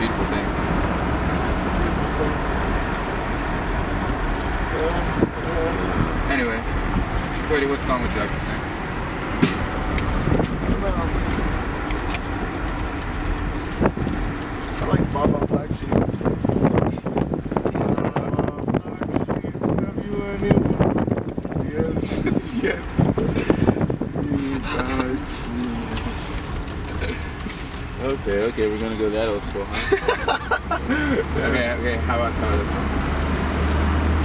beautiful thing. Anyway, Cody, what song would you like to sing? I like Baba Black Sheep. Yes, yes. Okay, we're gonna go that old school, huh? okay, how about this one?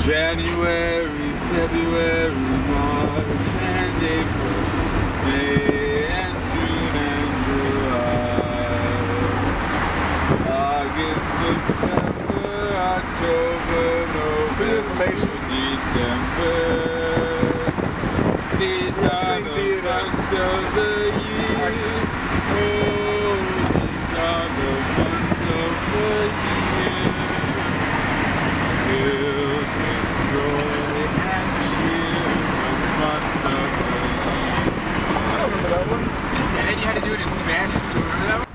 January, February, March, and April, May, and June, and July, August, September, October, November, December. These are the months of the year. Oh, these are the months of the year. Filled with joy and cheer, the months of the year. I don't remember that one. And then you had to do it in Spanish. Do you remember that one?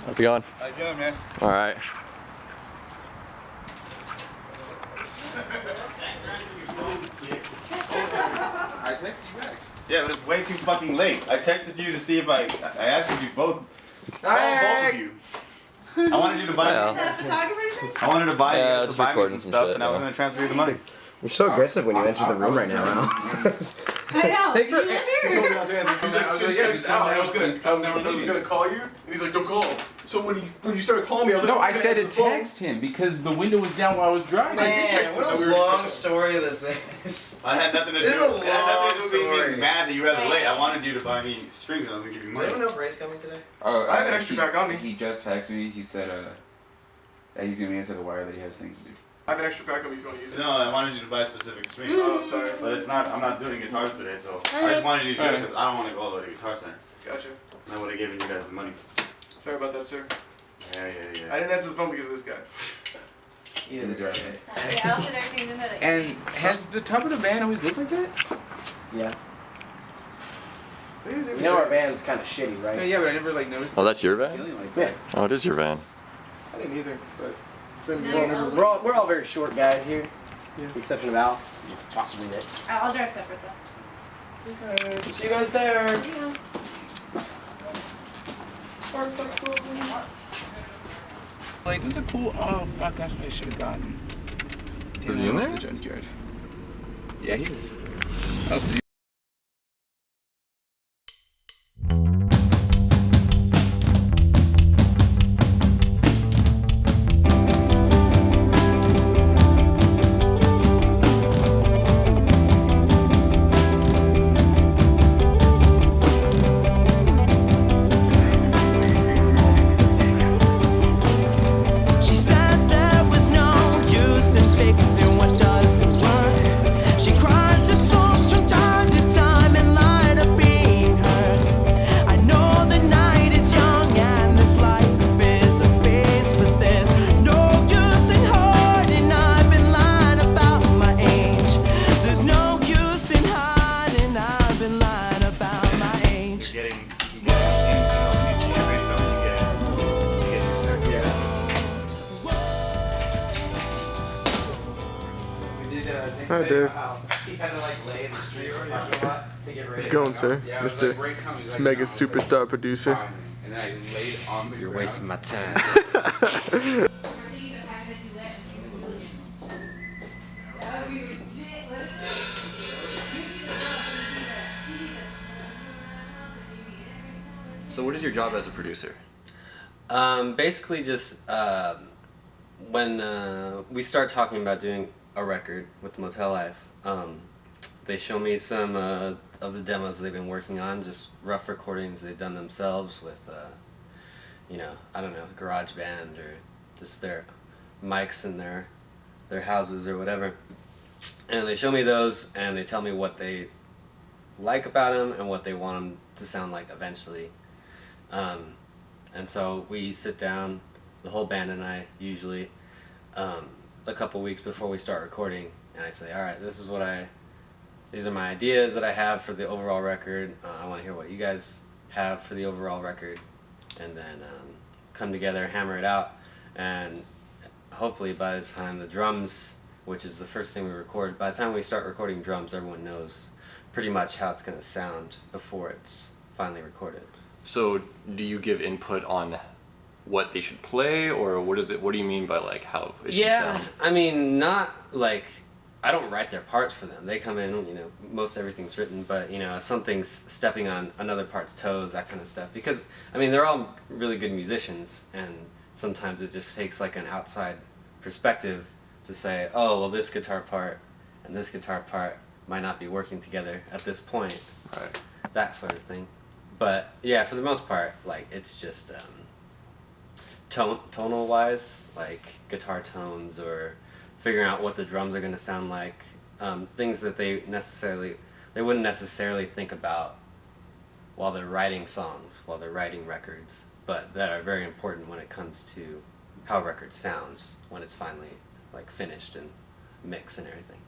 How's it going? How you doing, man? All right. I texted you back. Yeah, but it's way too fucking late. I texted you to see if I asked you both. Both of you. I wanted you to buy. I wanted to buy you to buy me some stuff, and I was gonna transfer you the money. You're so aggressive when you enter the room right now, Al. I know. Thanks for. He's like, just text out, and I was gonna call you, and he's like, don't call him. So when you started calling me, I was like, No, I said to text him because the window was down while I was driving. Man, what a long story this is. I had nothing to do. This is a It had nothing to do with me long being mad that you had it late. I wanted you to buy me strings, and I was gonna give you Does money. anyone know Ray's coming today? Oh, I have an extra pack on me. He just texted me. He said that he's gonna be inside the wire, that he has things to do. I have an extra pack on me if you want to use it. No, I wanted you to buy specific strings. Oh, sorry. But it's not. I'm not doing guitars today, so I just wanted you to do it because I don't want to go all the way to Guitar Center. Gotcha. And I would have given you guys the money. Sorry about that, sir. Yeah. I didn't answer the phone because of this guy. Yeah, this guy. Yeah, I'll put everything in there. And has the top of the band always looked like that? Yeah. They use You know our band's kind of shitty, right? Yeah, but I never like noticed. Oh, that's your van? Feeling like Yeah. that. Oh, it is your van. I didn't either, but then No, you all you're never. We're all very short guys here. Yeah. With the exception of Al. Possibly Nick. I'll drive separate though. Okay. See you guys there. Yeah. Like, this is a cool. Oh fuck, that's what I should have gotten. Is he in there? The junkyard. Yeah, he is. I'll see you. She said there was no use in fixing what doesn't work. She cries to songs from time to time in light of being heard. I know the night is young and this life is a phase, but there's no use in hiding. I've been lying about my age. There's no use in hiding. I've been lying about my age. You're getting. You see every film you get your start. Yeah. We did Hi, Dave. He had to like lay in the street or parking lot to get ready. How's it going, sir? Yeah, it was Mr. like right coming, This like, mega no, superstar producer. fine. And then I laid on the You're ground. wasting my time. So what is your job as a producer? Basically just when we start talking about doing a record with Motel Life, they show me some of the demos they've been working on, just rough recordings they've done themselves with, you know, I don't know, GarageBand or just their mics in their houses or whatever. And they show me those and they tell me what they like about them and what they want them to sound like eventually. And so we sit down, the whole band and I usually, a couple weeks before we start recording, and I say, all right, this is these are my ideas that I have for the overall record. I want to hear what you guys have for the overall record, and then come together, hammer it out, and hopefully by the time the drums, which is the first thing we record, by the time we start recording drums, everyone knows pretty much how it's going to sound before it's finally recorded. So do you give input on what they should play, or what do you mean by like how it should sound? I mean, not like, I don't write their parts for them. They come in, you know, most everything's written, but, you know, if something's stepping on another part's toes, that kind of stuff. Because, I mean, they're all really good musicians, and sometimes it just takes like an outside perspective to say, oh, well, this guitar part and this guitar part might not be working together at this point. Right. That sort of thing. But, yeah, for the most part, like, it's just tonal-wise, like guitar tones, or figuring out what the drums are going to sound like, things that they wouldn't necessarily think about while they're writing songs, while they're writing records, but that are very important when it comes to how a record sounds when it's finally like finished and mixed and everything.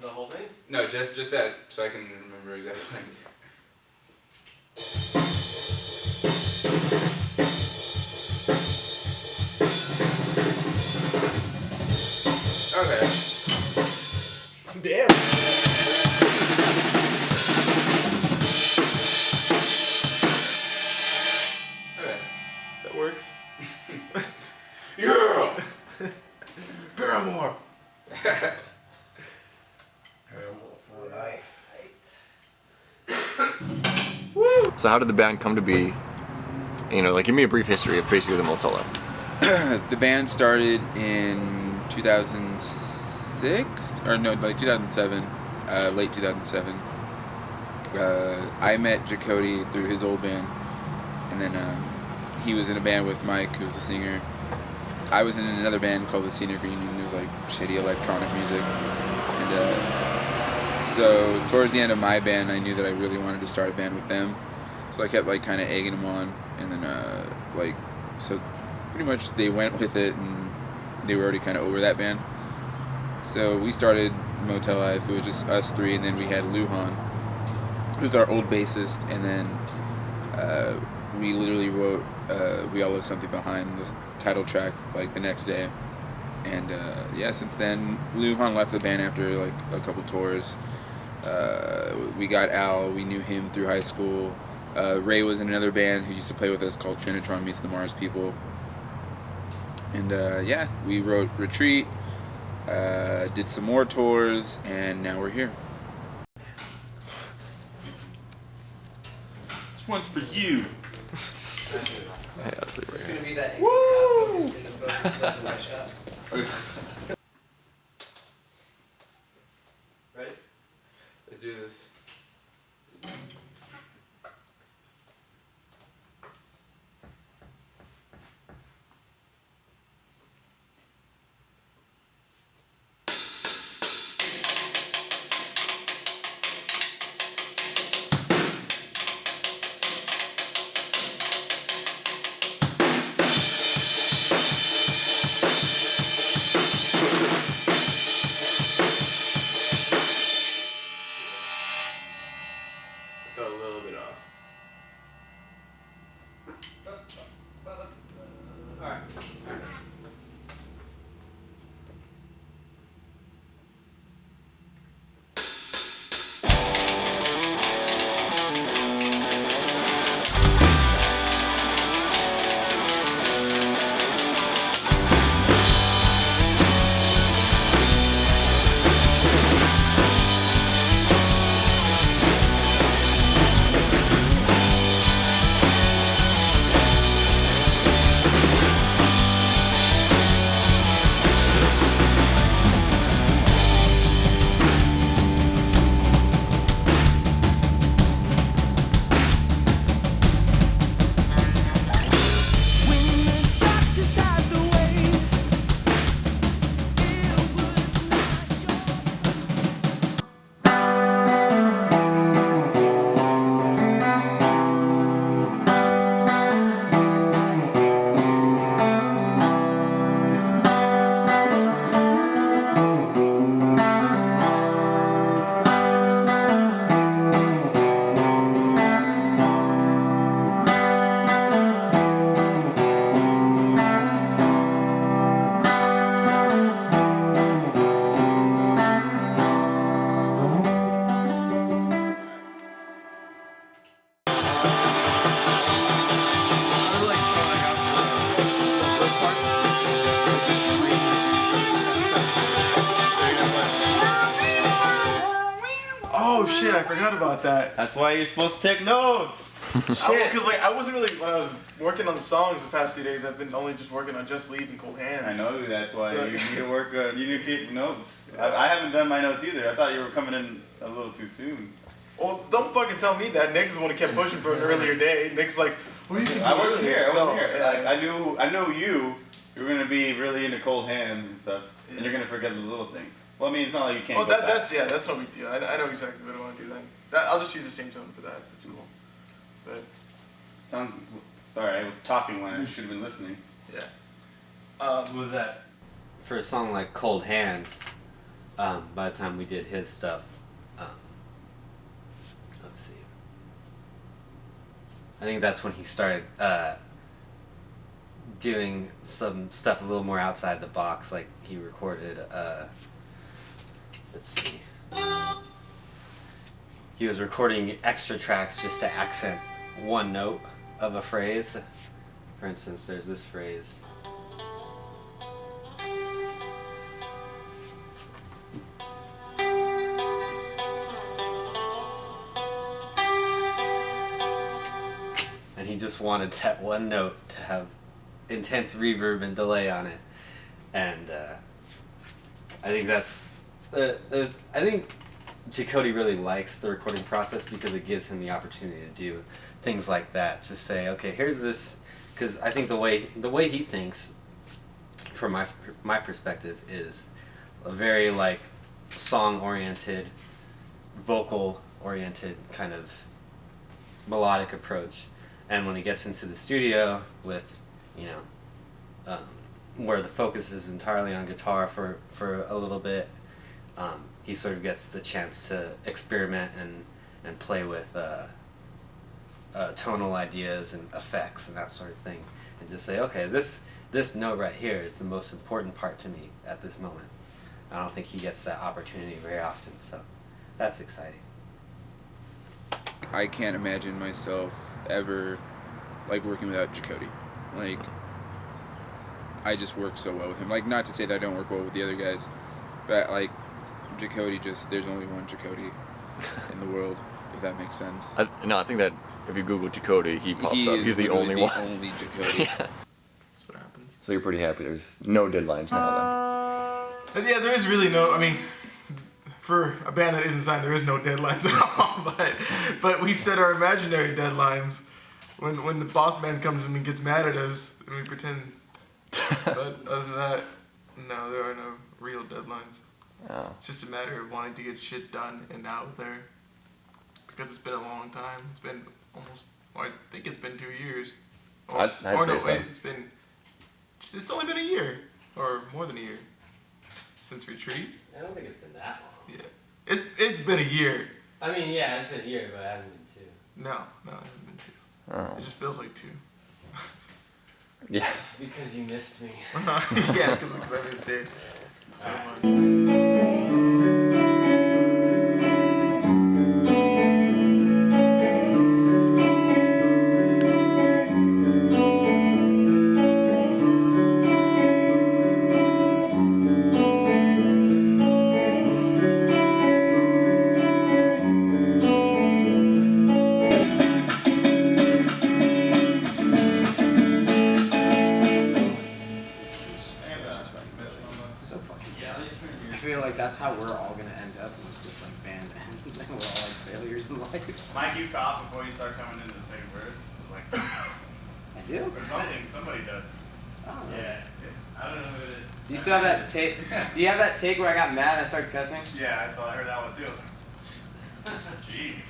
The whole thing? No, just that, so I can remember exactly. Okay. Damn. Okay. That works. Yeah! Paramore. So how did the band come to be? You know, like give me a brief history of basically the Motel Life. The band started in 2006, or no, like 2007, late 2007. I met Jacody through his old band, and then he was in a band with Mike, who was the singer. I was in another band called the Senior Green, and it was like shitty electronic music. And so towards the end of my band, I knew that I really wanted to start a band with them. So I kept like kind of egging them on, and then so pretty much they went with it, and they were already kind of over that band. So we started Motel Life. It was just us three, and then we had Luhan, who's our old bassist, and then we literally wrote We All Love Something Behind the title track like the next day. And yeah, since then Luhan left the band after like a couple tours. We got Al, we knew him through high school. Ray was in another band who used to play with us called Trinitron Meets the Mars People. And yeah, we wrote Retreat, did some more tours, and now we're here. This one's for you. Hey, I'll sleep right It's here. gonna be that Woo! In the my shot. Ready? Let's do this. shit, I forgot about that. That's why you're supposed to take notes. Because like I wasn't really when I was working on the songs the past few days. I've been only just working on Just Leave and Cold Hands. I know that's why you need to work. You need to keep notes. I haven't done my notes either. I thought you were coming in a little too soon. Well, don't fucking tell me that. Nick's the one who kept pushing for an earlier day. Nick's like, well, you can do I wasn't earlier. here. I wasn't here. Yeah. I knew you. You were gonna be really into Cold Hands and stuff, and you're gonna forget the little things. Well, I mean, it's not like you can't. Oh, that's no big deal. I know exactly what I want to do then. I'll just use the same tone for that. It's cool. But sounds. Sorry, I was talking when I should have been listening. Yeah. What was that? For a song like Cold Hands, by the time we did his stuff, let's see. I think that's when he started doing some stuff a little more outside the box. Like he recorded, let's see. He was recording extra tracks just to accent one note of a phrase. For instance, there's this phrase. And he just wanted that one note to have intense reverb and delay on it. And I think that's... I think Jacody really likes the recording process because it gives him the opportunity to do things like that, to say, okay, here's this, because I think the way he thinks, from my perspective, is a very like song-oriented, vocal-oriented kind of melodic approach. And when he gets into the studio with, where the focus is entirely on guitar for a little bit, he sort of gets the chance to experiment and play with tonal ideas and effects and that sort of thing, and just say, okay, this note right here is the most important part to me at this moment. I don't think he gets that opportunity very often, so that's exciting. I can't imagine myself ever like working without Jacody. Like, I just work so well with him. Like, not to say that I don't work well with the other guys, but like Jacody, just there's only one Jacody in the world, if that makes sense. I think that if you Google Jacody, he pops up. He's the only one. Only Jacody. Yeah. That's what happens. So you're pretty happy there's no deadlines now But yeah, there is really no. I mean, for a band that isn't signed, there is no deadlines at all. But we set our imaginary deadlines when the boss man comes in and gets mad at us, and we pretend. But other than that, no, there are no real deadlines. Oh. It's just a matter of wanting to get shit done and out there. Because it's been a long time. It's been almost, I think it's been 2 years. I'd say so. It's only been a year. Or more than a year. Since Retreat. I don't think it's been that long. Yeah. It's been a year. I mean, yeah, it's been a year, but it hasn't been 2. No, it hasn't been 2. Oh. It just feels like 2. Yeah. Because you missed me. Yeah, because I missed it so much. That's how we're all gonna end up once this like band ends and we're all like failures in life. Mike, you cough before you start coming into the second verse. Like, I do? or something. Somebody does. Oh. Yeah. I don't know who it is. Do you still have that take? Do you have that take where I got mad and I started cussing? Yeah, I heard that one too. I was like, jeez.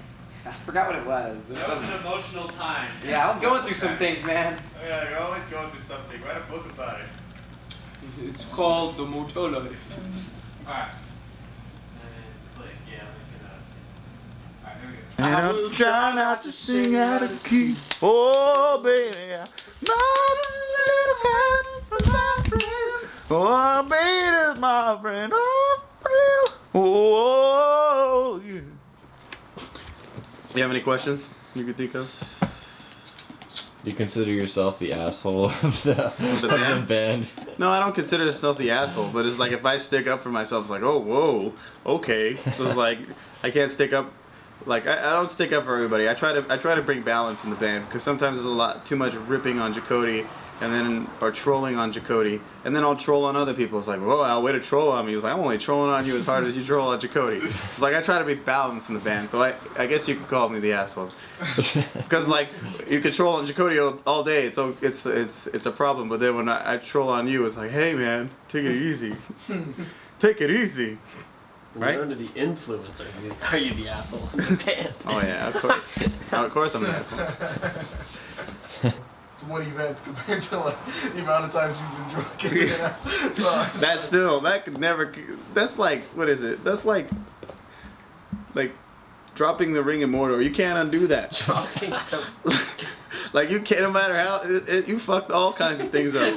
I forgot what it was. That was an emotional time. Yeah, I was going through some things, man. Oh, yeah, you're always going through something. Write a book about it. It's called the Motel Life. Alright. And click, yeah, we can, alright, here we go. And I'm trying not to sing out of key. Oh, baby, not a little hand for my friend. Oh, baby, my friend. Oh, oh, yeah. You have any questions you could think of? You consider yourself the asshole of the band? No, I don't consider myself the asshole, but it's like if I stick up for myself, it's like, oh, whoa, okay. So it's like, I can't stick up like I don't stick up for everybody. I try to bring balance in the band because sometimes there's a lot too much ripping on Jacody and then or trolling on Jacody, and then I'll troll on other people. It's like, whoa, Al, way to troll on me. It's like, I'm only trolling on you as hard as you troll on Jacody. It's like I try to be balanced in the band, so I guess you could call me the asshole. Because like you could troll on Jacody all day, it's a problem. But then when I troll on you, it's like, hey man, take it easy, take it easy. Right? You're under the influence. Are you the asshole in the band? Oh yeah, of course. Of course I'm the asshole. It's one event compared to like the amount of times you've been drunk and been an asshole. That's still, that could never, that's like, what is it? That's like dropping the ring in Mordor. You can't undo that. Dropping like you can't, no matter how, you fucked all kinds of things up.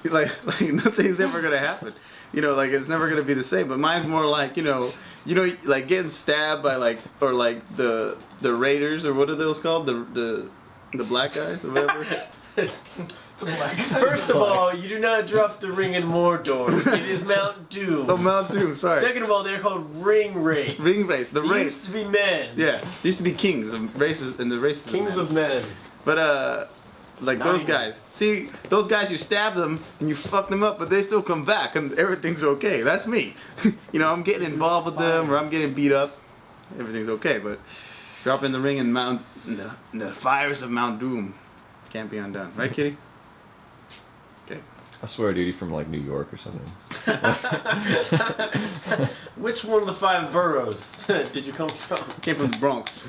like nothing's ever gonna happen. You know, like it's never gonna be the same. But mine's more like, you know, like getting stabbed by like, or like the Raiders, or what are those called? The black guys or whatever. First of all, you do not drop the ring in Mordor. It is Mount Doom. Oh, Mount Doom, sorry. Second of all, they're called ring race. Ring race, the race. Used to be men. Yeah, there used to be kings of races, and the races Kings of men. But like those guys. See, those guys, you stab them and you fuck them up, but they still come back and everything's okay. That's me. You know, I'm getting involved with them or I'm getting beat up. Everything's okay, but dropping the ring in the fires of Mount Doom can't be undone. Right, Kitty? Okay. I swear, dude, you're from like New York or something. Which one of the 5 boroughs did you come from? Came from the Bronx.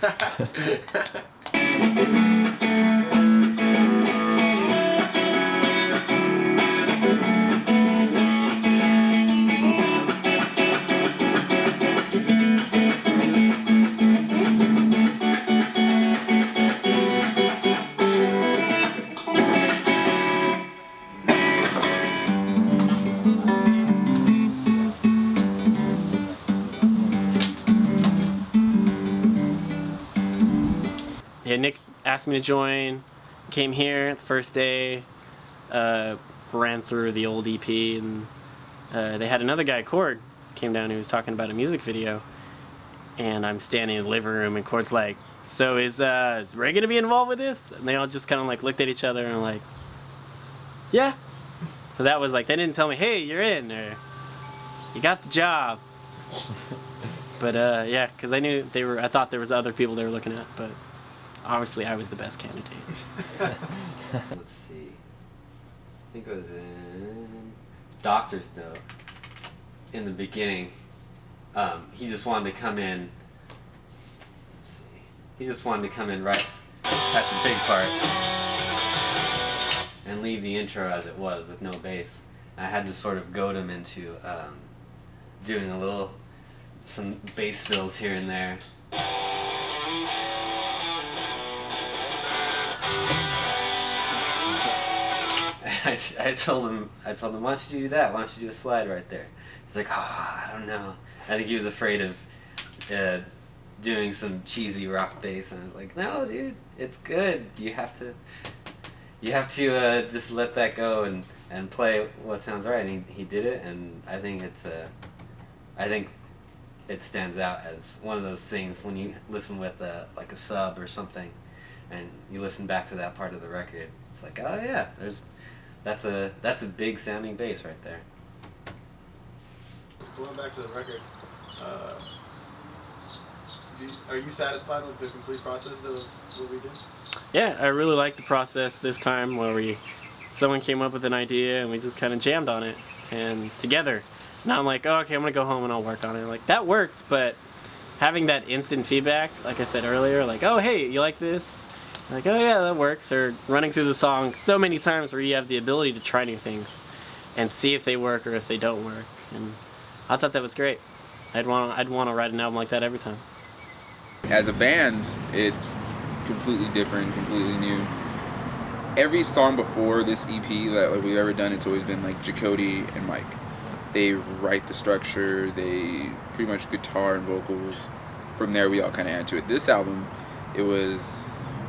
Yeah, Nick asked me to join, came here the first day, ran through the old EP, and they had another guy, Cord, came down who was talking about a music video, and I'm standing in the living room, and Cord's like, so is Ray gonna be involved with this? And they all just kind of like looked at each other and like, yeah. So that was like, they didn't tell me, hey, you're in, or you got the job. But yeah, because I thought there was other people they were looking at, but obviously I was the best candidate. Let's see. I think it was in Doctor's Note. In the beginning, he just wanted to come in. Let's see. He just wanted to come in right at the big part and leave the intro as it was with no bass. I had to sort of goad him into doing some bass fills here and there. I told him, why don't you do that? Why don't you do a slide right there? He's like, oh, I don't know. I think he was afraid of doing some cheesy rock bass, and I was like, no, dude, it's good. You have to just let that go and play what sounds right. And he did it, and I think it stands out as one of those things when you listen with like a sub or something, and you listen back to that part of the record. It's like, oh yeah, that's a big sounding bass right there. Going back to the record, are you satisfied with the complete process of what we did? Yeah, I really liked the process this time where someone came up with an idea and we just kind of jammed on it and together. Now I'm like, oh, okay, I'm gonna go home and I'll work on it. Like that works, but having that instant feedback, like I said earlier, like, oh hey, you like this? Like, oh yeah, that works. Or running through the song so many times where you have the ability to try new things and see if they work or if they don't work. And I thought that was great. I'd want to write an album like that every time. As a band, it's completely different, completely new. Every song before this EP that we've ever done, it's always been like Jacody and Mike. They write the structure, they pretty much guitar and vocals. From there, we all kind of add to it. This album,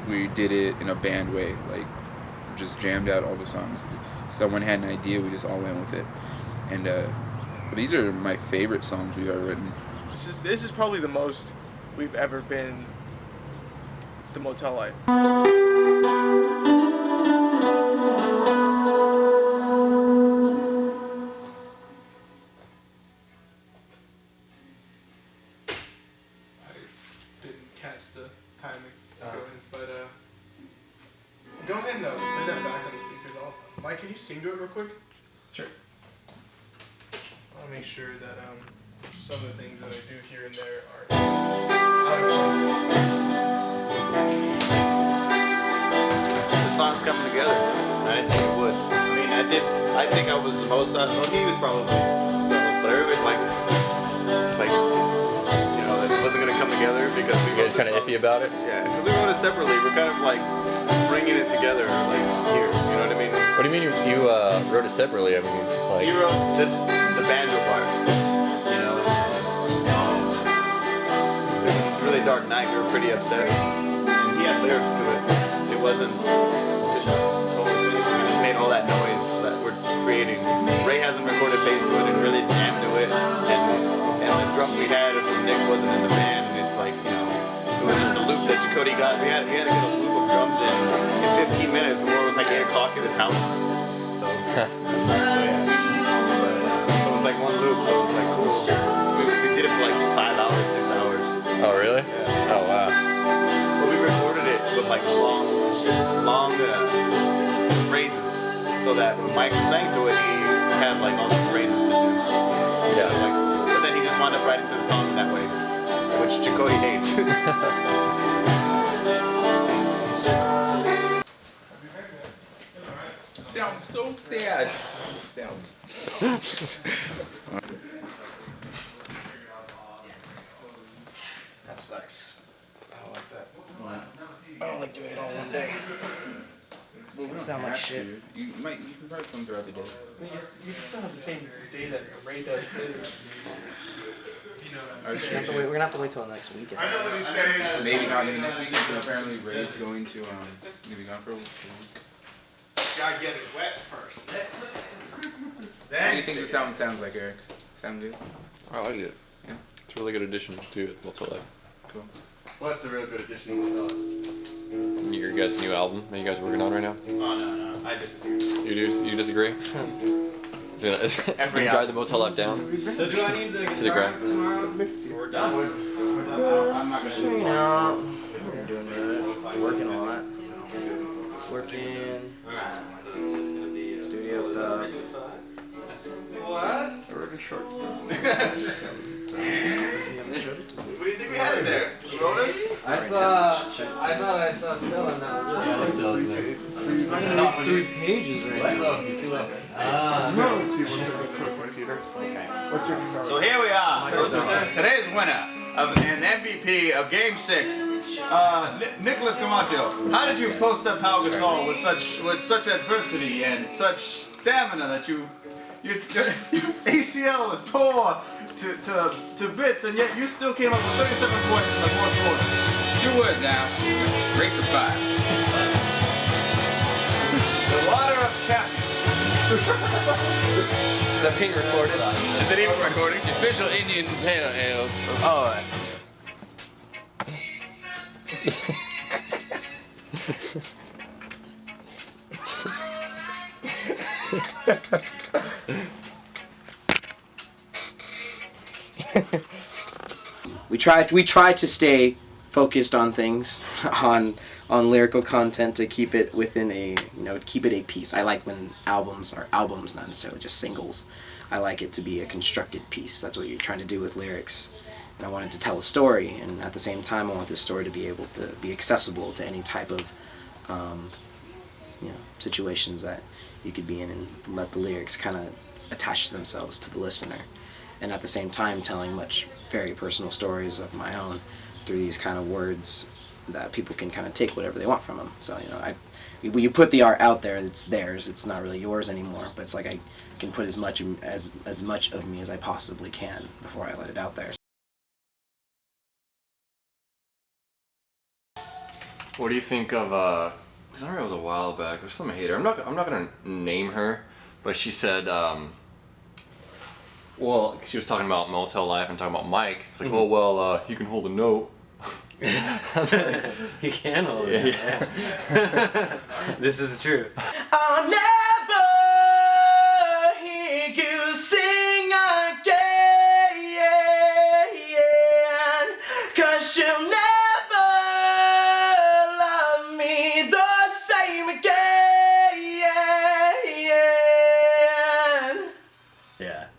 we did it in a band way, like just jammed out all the songs. Someone had an idea, we just all went with it. And these are my favorite songs we've ever written. This is probably the most we've ever been the Motel Life. Catch the timing going, but go ahead and play that back on the speakers. Mike, can you sing to it real quick? Sure. I want to make sure that some of the things that I do here and there are out of place. The song's coming together. I think it would. I mean, I think I was the most out of it. He was probably so, but everybody's like, it's like, you know, it wasn't gonna come together because we You guys kind of iffy about it? Yeah, because we wrote it separately. We're kind of like bringing it together, like here. You know what I mean? What do you mean you wrote it separately? I mean, it's just like... He wrote the banjo part. You know? Really dark night. We were pretty upset. He had lyrics to it. It wasn't totally finished. We just made all that noise that we're creating. Ray hasn't recorded bass to it and really jammed to it. And the drum we had is when Nick wasn't in the band. And it's like, you know, it was just a loop that Chakotay got. We had to get a loop of drums in 15 minutes before it was like 8 o'clock at his house. So yeah. So it was like one loop, so it was like cool. So we did it for like 5 hours, 6 hours. Oh, really? Yeah. Oh, wow. So we recorded it with like long phrases, so that when Mike sang to it, he had like all these phrases to do. Yeah. So, like, but then he just wound up writing to the song that way, which Chakotay hates. Sounds so sad. That sucks. I don't like that. I don't like doing it all one day. It's gonna sound like shit. You can probably come throughout the day. You still have the same day that Ray does too. We're gonna have to wait till next weekend. Maybe not even next weekend, but apparently Ray's going to be gone for a week. Gotta get it wet first. What do you think the sound sounds like, Eric? Sound good? I like it. Yeah. It's a really good addition to Motel Life. Cool. What's a real good addition to Motel Life? Your guys' new album that you guys are working on right now? Oh, no. I disagree. You disagree? It's gonna drive the Motel Life down? So do I need the Is it guitar grand? tomorrow? We're done. I'm not gonna do You it. know, we're doing good. Working a lot. Working. Studio stuff. What? Or short stuff. What do you think we had in there? Ronas? I thought I saw Stella now. Yeah, still in there. Top 3 pages right now. So here we are. Today's winner of an MVP of Game 6, Nicholas Camacho. How did you post up Pau Gasol with such adversity and such stamina that your ACL was tore to bits, and yet you still came up with 37 points in the fourth quarter? 2 words now. Race of 5. The water of champions. Is that being recorded? Is it even recording? Official Indian pale ale. Oh. We try to stay focused on things, on lyrical content, to keep it within a, keep it a piece. I like when albums are albums, not necessarily just singles. I like it to be a constructed piece. That's what you're trying to do with lyrics. And I wanted to tell a story, and at the same time I want this story to be able to be accessible to any type of situations that you could be in, and let the lyrics kind of attach themselves to the listener. And at the same time telling very personal stories of my own through these kind of words that people can kind of take whatever they want from them. So, when you put the art out there, it's theirs. It's not really yours anymore, but it's like I can put as much of me as I possibly can before I let it out there. What do you think of, because I remember it was a while back, there's some hater, I'm not gonna name her, but she said, well, she was talking about Motel Life and talking about Mike. It's like, oh, well, he can hold a note. He can hold it. Yeah. This is true. I'll never hear you sing again, 'cause you'll never love me the same again. Yeah.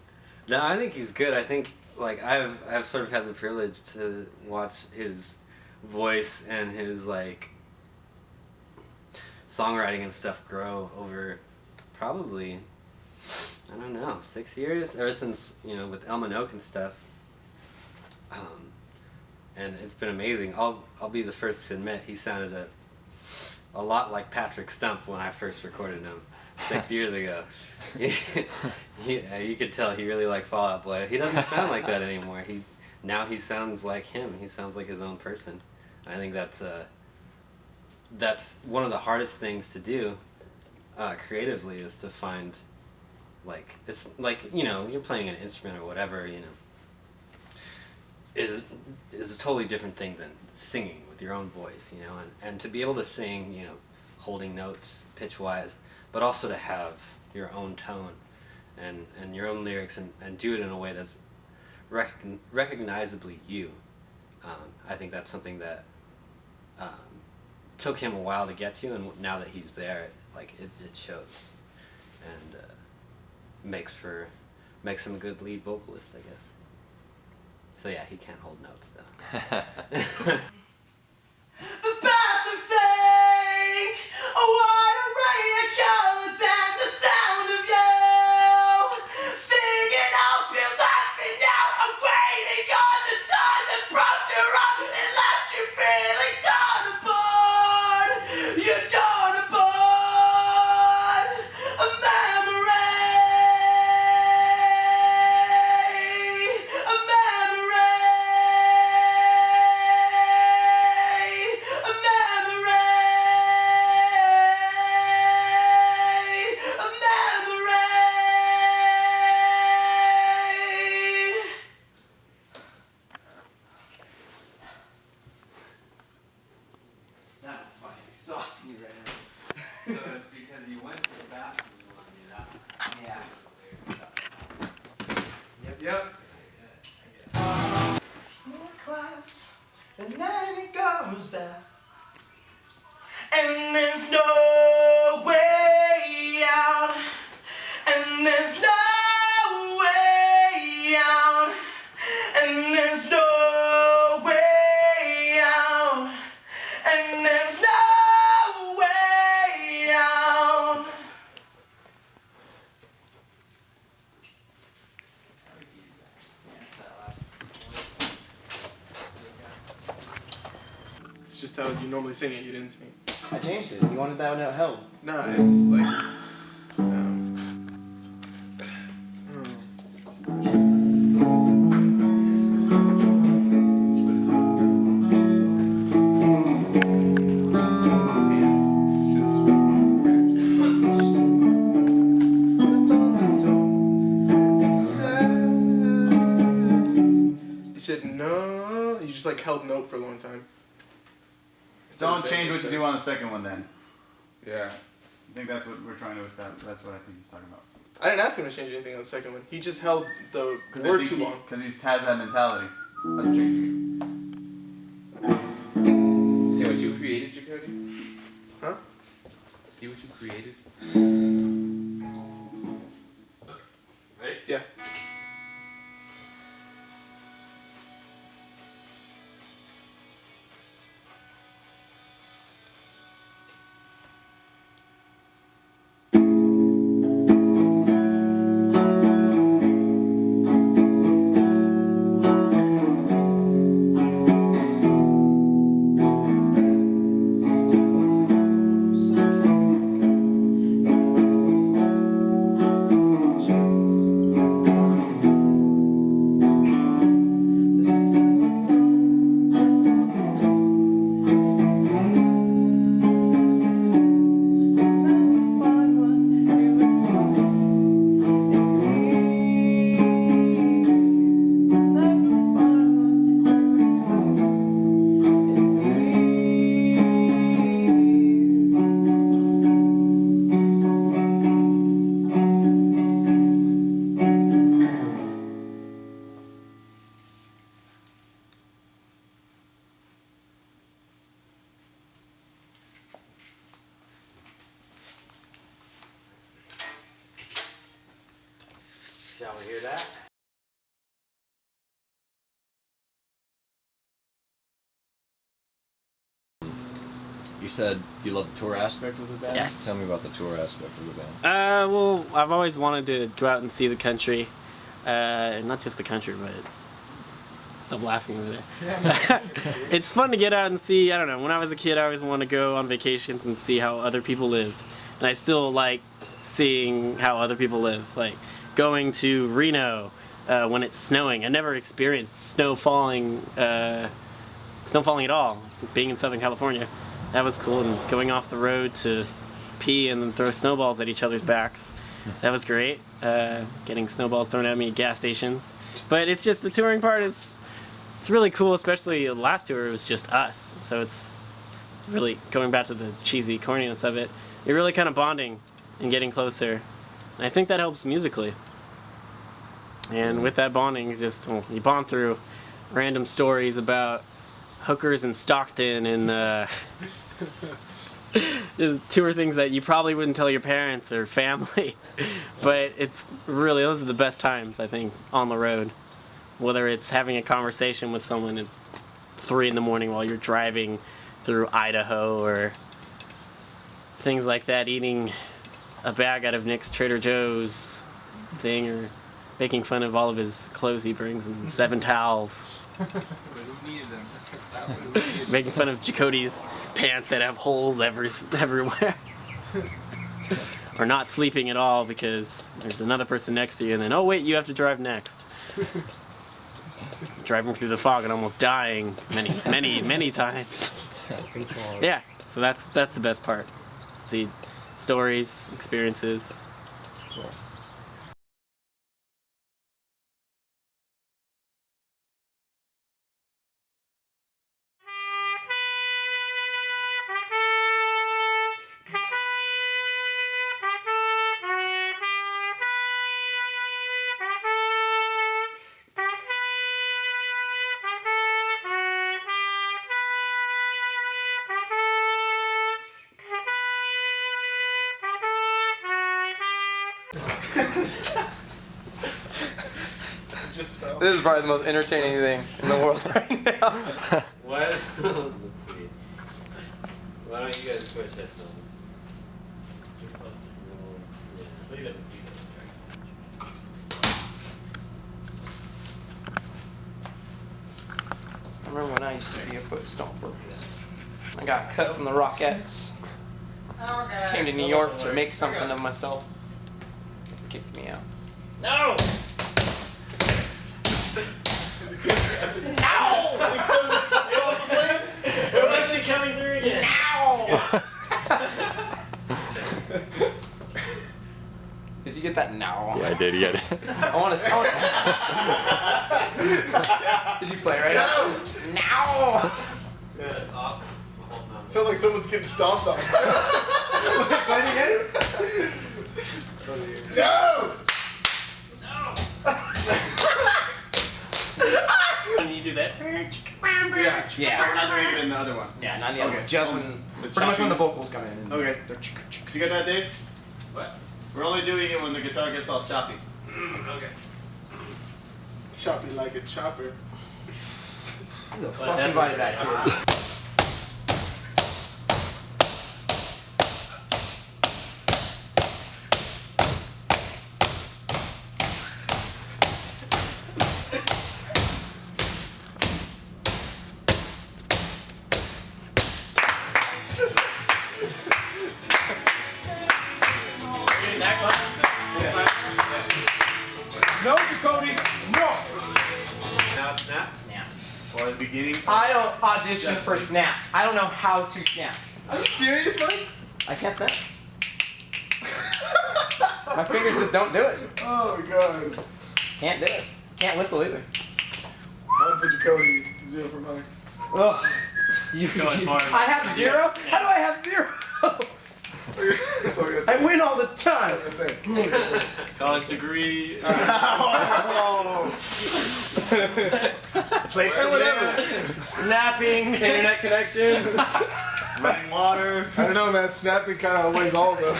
No, I think he's good. I think like I've sort of had the privilege to watch his voice and his like songwriting and stuff grow over probably, I don't know, 6 years, ever since, you know, with Elman Oak and stuff. And it's been amazing. I'll be the first to admit he sounded a lot like Patrick Stump when I first recorded him 6 years ago. You could tell he really liked Fall Out Boy. He doesn't sound like that anymore. Now he sounds like him. He sounds like his own person. I think that's one of the hardest things to do creatively, is to find, like, it's like, you know, you're playing an instrument or whatever, you know, is a totally different thing than singing with your own voice, you know, and to be able to sing, you know, holding notes pitch wise, but also to have your own tone and your own lyrics and do it in a way that's recognizably you. I think that's something that took him a while to get to, and now that he's there, it shows, and makes him a good lead vocalist, I guess. So yeah, he can't hold notes though. The bathroom sink, what a ray of colors and the sound of you singing up, you left me now. I'm waiting on the sun that broke your heart and left you feeling torn apart. You're torn apart. A memory, a memory, a memory, a memory. It's not fucking exhausting you right now. So it's because you went to the bathroom and wanted me that. Yeah. Yep. More class, and then it goes down, and there's no way out, and there's no way out, and there's no way out, and there's no way out. It's just how you normally sing it. You didn't sing it. I changed it. You wanted that one held. Nah, it's like. You said no. You just like held note for a long time. Don't change what you do on the second one then. Yeah. I think that's what we're trying to establish. That's what I think he's talking about. I didn't ask him to change anything on the second one. He just held the word too long. Because he has that mentality. I'm changing See what you created, Jacoby? Huh? See what you created? Ready? Yeah. It was Shall we hear that? You said you love the tour aspect of the band? Yes. Tell me about the tour aspect of the band. Well, I've always wanted to go out and see the country. Not just the country, but... Stop laughing over there. It's fun to get out and see, I don't know, when I was a kid I always wanted to go on vacations and see how other people lived. And I still like seeing how other people live. Like going to Reno when it's snowing. I never experienced snow falling at all, being in Southern California. That was cool, and going off the road to pee and then throw snowballs at each other's backs. That was great. Getting snowballs thrown at me at gas stations. But it's just the touring part is it's really cool, especially the last tour it was just us. So it's really going back to the cheesy corniness of it. You're really kind of bonding and getting closer. And I think that helps musically. And with that bonding, you bond through random stories about hookers in Stockton and tour things that you probably wouldn't tell your parents or family. But it's really, those are the best times, I think, on the road. Whether it's having a conversation with someone at 3 in the morning while you're driving through Idaho or things like that, eating a bag out of Nick's Trader Joe's thing, or making fun of all of his clothes he brings and 7 towels. Making fun of Jacody's pants that have holes everywhere. Or not sleeping at all because there's another person next to you and then, oh wait, you have to drive next. Driving through the fog and almost dying many times. Yeah, so that's the best part. See stories, experiences. Cool. This is probably the most entertaining thing in the world right now. What? Let's see. Why don't you guys switch headphones? I remember when I used to be a foot stomper. I got cut from the Rockettes. Came to New York to make something of myself. Kicked me out. No! It wasn't coming through again. Ow! Did you get that now? Yeah, I did get it. I want to. Did you play right now? Now! Yeah, that's awesome. Sounds like someone's getting stomped on. Play it again? No! When you do that. Yeah. Not doing it in the other one. Yeah, not yet. Okay. Just when, pretty much when the vocals come in. Okay. Did you get that, Dave? What? We're only doing it when the guitar gets all choppy. Okay. Choppy like a chopper. Who the fuck invited that kid? No, Jacody, no! Now snap? Snaps. Or the beginning. I don't audition for snaps. I don't know how to snap. Are you serious, man? I can't snap. My fingers just don't do it. Oh my god. Can't do it. Can't whistle either. 1 for Jacody, 0 for Mike. Ugh. Going for it. I have 0? How do I have 0? That's all I gotta say. I win all the time. That's all I gotta say. College degree. Place to live. Snapping. Internet connection. Running water. I don't know, man. Snapping kind of weighs all though.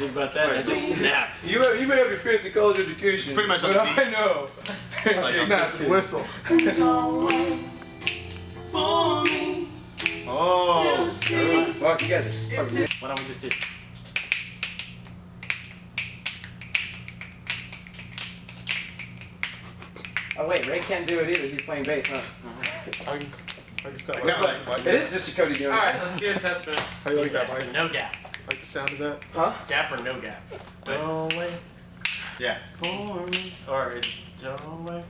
think about that? I just snap. You may have your fancy college education. It's pretty much but on the beat. I know. Snap, whistle. Oh. Fuck, you guys are fucking. Why don't we just do? Oh wait, Ray can't do it either. He's playing bass, huh? I can start. It is just Cody doing it. Alright, let's do a test run. How you like that, Mike? No gap. Like the sound of that? Huh? Gap or no gap? Don't wait Yeah. for me. Or is don't wait.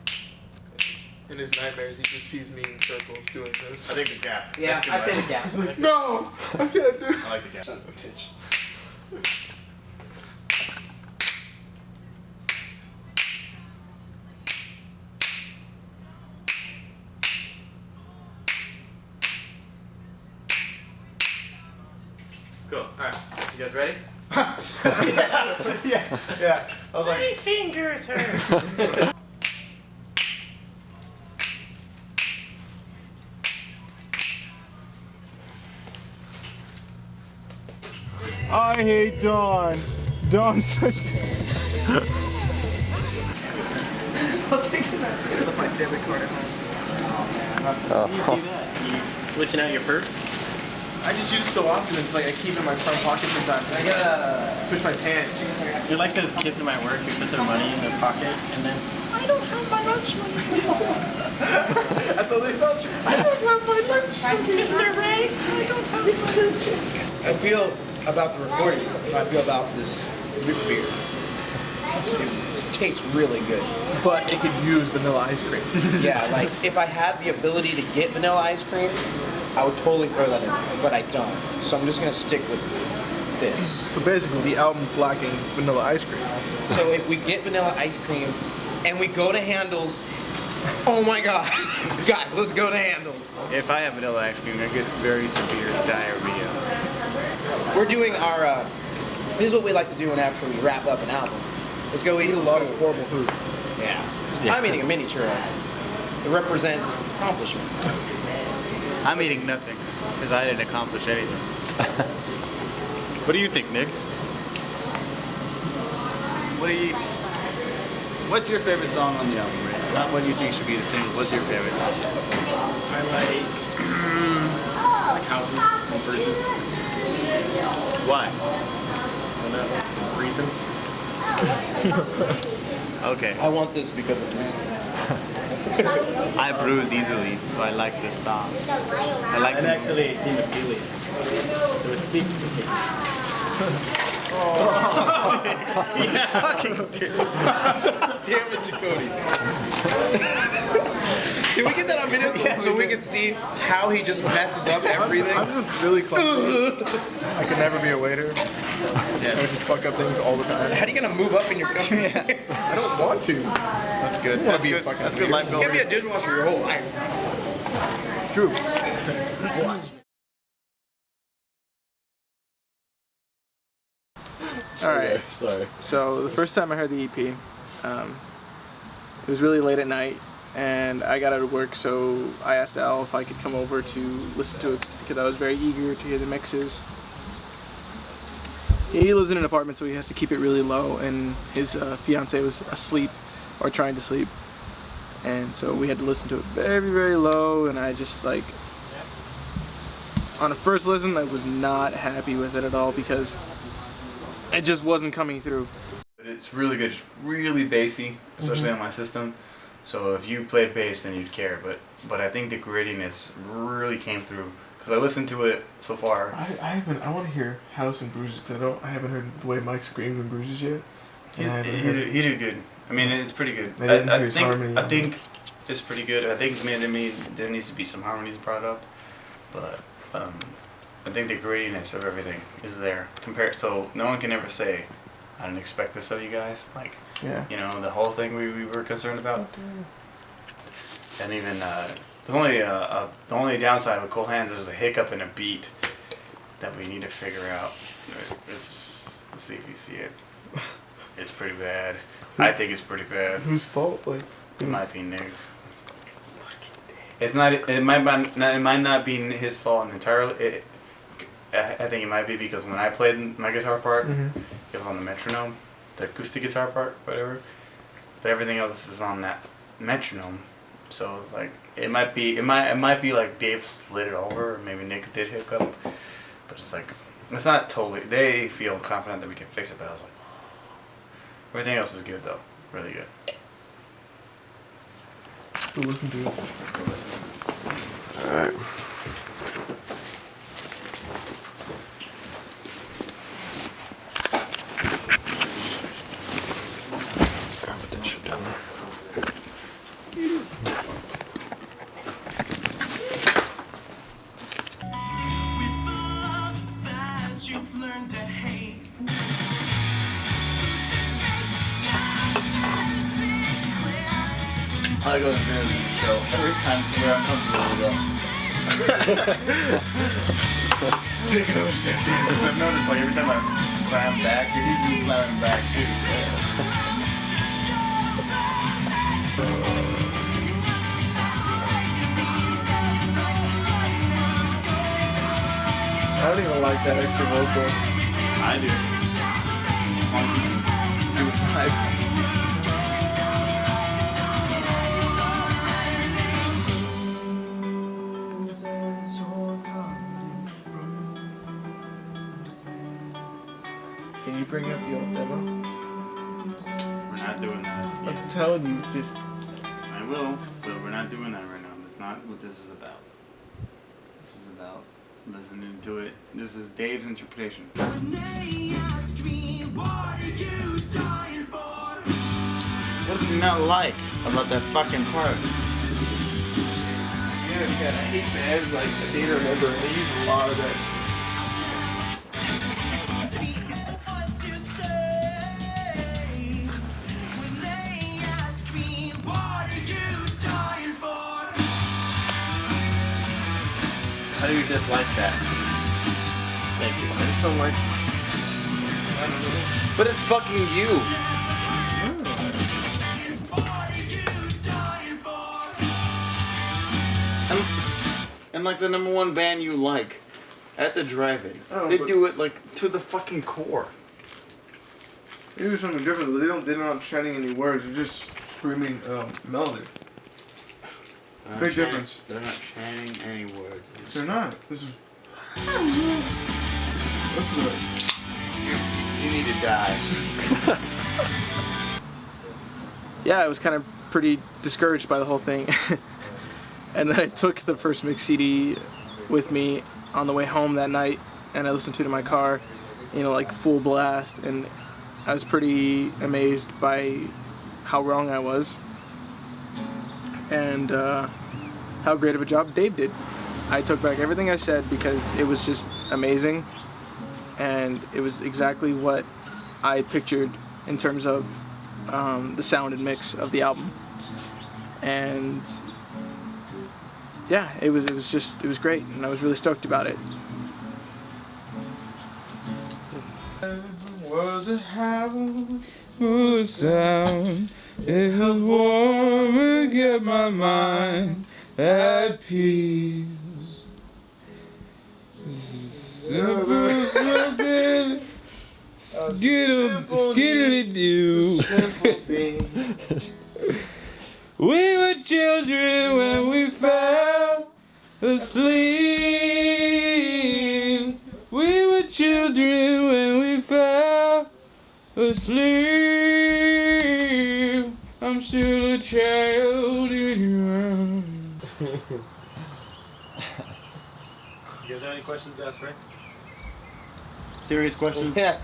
In his nightmares, he just sees me in circles doing this. I think the gap. Yeah, I say the gap. No, I can't do it. I like the gap. Son of a bitch. Cool. Alright. You guys ready? Yeah. I was like, My fingers hurt. I hate Dawn. Dawn's such. I was thinking that. I left my debit card at home. How do you do that? You switching out your purse? I just use it so often. It's like I keep it in my front pocket sometimes. I gotta switch my pants. You're like those kids in my work who put their money in their pocket and then I don't have my lunch money. That's all they saw. I don't have my lunch. Mr. Ray, I don't have my lunch. I feel about the recording. I feel about this root beer. It tastes really good. But it could use vanilla ice cream. Yeah, like if I had the ability to get vanilla ice cream, I would totally throw that in there, but I don't. So I'm just gonna stick with this. So basically, the album's lacking vanilla ice cream. So if we get vanilla ice cream and we go to Handles, oh my god. Guys, let's go to Handles. If I have vanilla ice cream, I get very severe diarrhea. We're doing our, this is what we like to do after we wrap up an album. Let's go eat some food. Horrible food. Yeah. I'm eating a mini churro. It represents accomplishment. I'm eating nothing because I didn't accomplish anything. What do you think, Nick? What's your favorite song on the album, Rick? Not what you think should be the single. What's your favorite song? I like houses and bruises. Why? Reasons. Okay. I want this because of reasons. I bruise easily, so I like this song. I like I'm the- actually hemophilia, so it speaks to me. You fucking dude. Damn it, Chakotay. Can we get that on video so we can see how he just messes up everything? I'm just really clumsy. I could never be a waiter. I would just fuck up things all the time. How are you gonna move up in your company? I don't want to. That's good. I wanna That's be a good. fucking That's good life You goal. can't be a dishwasher your whole life. True. Alright, Sorry. so the first time I heard the EP, it was really late at night, and I got out of work, so I asked Al if I could come over to listen to it, because I was very eager to hear the mixes. He lives in an apartment, so he has to keep it really low, and his fiance was asleep, or trying to sleep, and so we had to listen to it very, very low, and I just, like, on a first listen, I was not happy with it at all, because it just wasn't coming through. It's really good. It's really bassy, especially on my system. So if you played bass, then you'd care. But I think the grittiness really came through because I listened to it so far. I want to hear House and Bruises because I haven't heard the way Mike screamed in Bruises yet. He did good. I mean, it's pretty good. I didn't hear his harmony. I think it's pretty good. I think there needs to be some harmonies brought up, but I think the grittiness of everything is there. So no one can ever say, I didn't expect this of you guys. Like, Yeah. you know, the whole thing we were concerned about. And even the only downside with Cold Hands is a hiccup in a beat that we need to figure out. Let's see if you see it. It's pretty bad. I think it's pretty bad. Whose fault? Like, It might be Nick's. It's not. It might not be his fault entirely. I think it might be because when I played my guitar part, is on the metronome, the acoustic guitar part, whatever. But everything else is on that metronome. So it's like it might be like Dave slid it over, or maybe Nick did hiccup. But it's like it's not totally. They feel confident that we can fix it, but I was like, everything else is good though, really good. Let's go listen to it. Let's go listen. All right. Put that shit down there. I go to the show every time to where I'm comfortable to go. Take another step, Dan. Because I've noticed, like, every time I slam back, he's been slamming back, too. I don't even like that extra vocal. I do. As long as you can do it live. Can you bring up the old demo? We're not doing that. I'm telling you, just. I will, but we're not doing that right now. That's not what this is about. This is about listening to it. This is Dave's interpretation. What's he not like about that fucking part? Yeah, man, I hate bands like I Data Remember. They use a lot of that. How do you dislike that? Thank you. I just don't like. But it's fucking you. And like the #1 band you like at the drive-in, they do it like to the fucking core. They do something different. They're not chanting any words. They're just screaming melody. Big difference. They're not chanting any words. They're not. This is. Listen to it. You need to die. Yeah, I was kind of pretty discouraged by the whole thing. And then I took the first mix CD with me on the way home that night, and I listened to it in my car, like full blast, and I was pretty amazed by how wrong I was, and how great of a job Dave did. I took back everything I said because it was just amazing, and it was exactly what I pictured in terms of the sound and mix of the album. And yeah, it was great, and I was really stoked about it. Was a house full of sound. It was warm and kept my mind at peace. Simple something, skiddly-doo. We were children when we fell asleep. We were children when we fell asleep. I'm still a child in your arms. You guys have any questions to ask Ray? Serious questions? Yeah.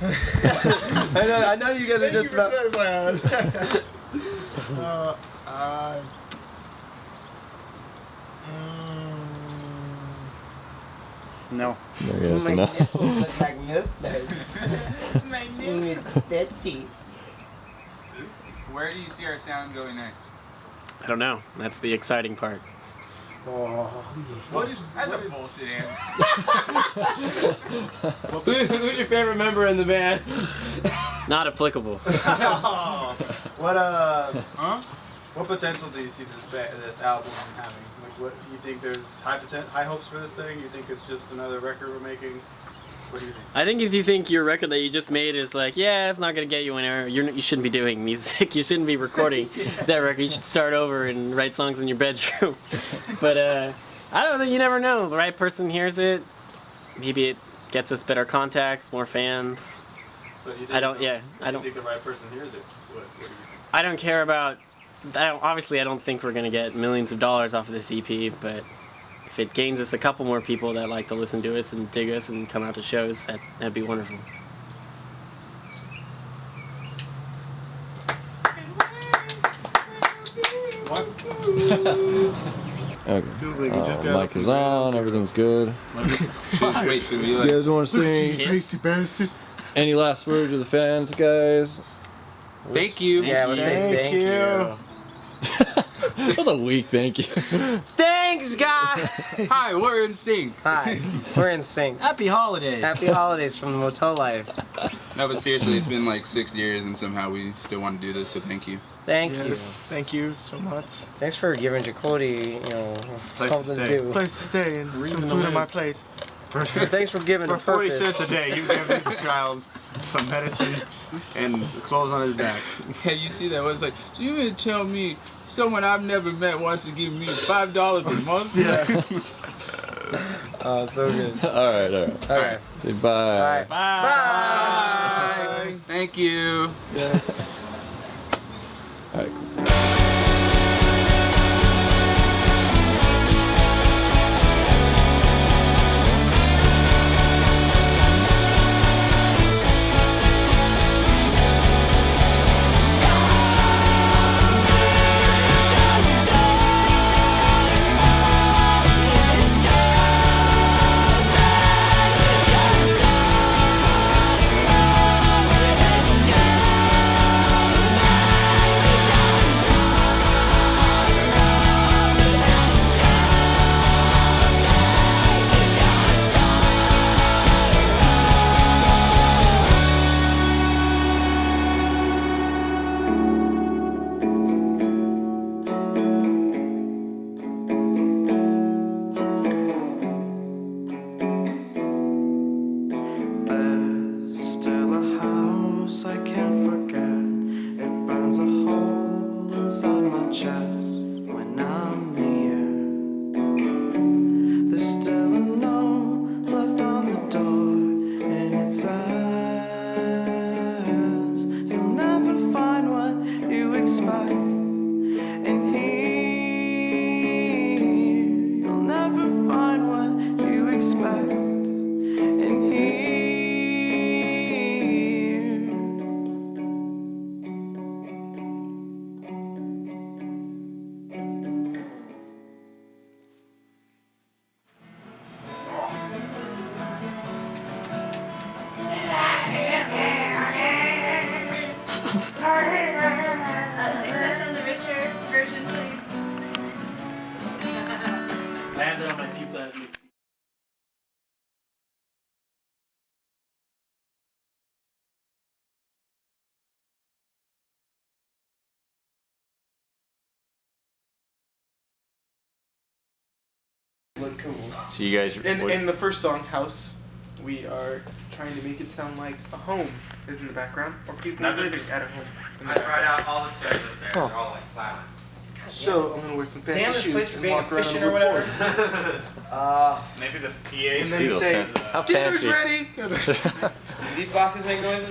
I know you guys are just about. No. My name is Betty. Where do you see our sound going next? I don't know. That's the exciting part. What is that's a bullshit answer. Who's your favorite member in the band? Not applicable. What potential do you see this album having? Like, what you think there's high hopes for this thing? You think it's just another record we're making? What do you think? I think if you think your record that you just made is like, yeah, it's not gonna get you anywhere, you shouldn't be doing music. You shouldn't be recording that record. You should start over and write songs in your bedroom. But I don't know. You never know. The right person hears it. Maybe it gets us better contacts, more fans. But you think I don't. Yeah, I don't. think the right person hears it. What do you think? I don't care about. Obviously, I don't think we're gonna get millions of dollars off of this EP, but if it gains us a couple more people that like to listen to us and dig us and come out to shows, that'd be wonderful. Okay. Mic is on. Everything's good. Wait, should we You guys want to sing? Hasty bastard. Any last word to the fans, guys? Thank you. Yeah, we'll say thank you. That was a weak thank you. Thanks, guys. Hi, we're in sync. Hi, we're in sync. Happy holidays. Happy holidays from the Motel Life. No, but seriously, it's been like 6 years and somehow we still want to do this, so thank you. Thank Yes. you. Thank you so much. Thanks for giving Jacody, something to do. Place to stay and some food on my plate. Thanks for giving For a 40 purpose. cents a day, you give this child some medicine and clothes on his back. Hey, you see that? It's like, so you mean to tell me someone I've never met wants to give me $5 a month? Yeah. Oh, so good. All right. All right. Say bye. Bye. Bye. Thank you. Yes. All right. There's still a house I can't forget. It burns a hole inside my chest when I'm near. There's still a note left on the door, and it says you'll never find what you expect. And here you'll never find what you expect. And here Sing this in the richer version, please. I have that on my pizza. Look cool. So you guys, In the first song, House, we are trying to make it sound like a home is in the background, or people living at a home. I tried out all the chairs up there. Huh. They're all like silent. So I'm gonna wear some fancy Damn this shoes place for and being walk around efficient on or Route whatever. 4. Maybe the PA And then say, How dinner's fancy. ready! These boxes make noises?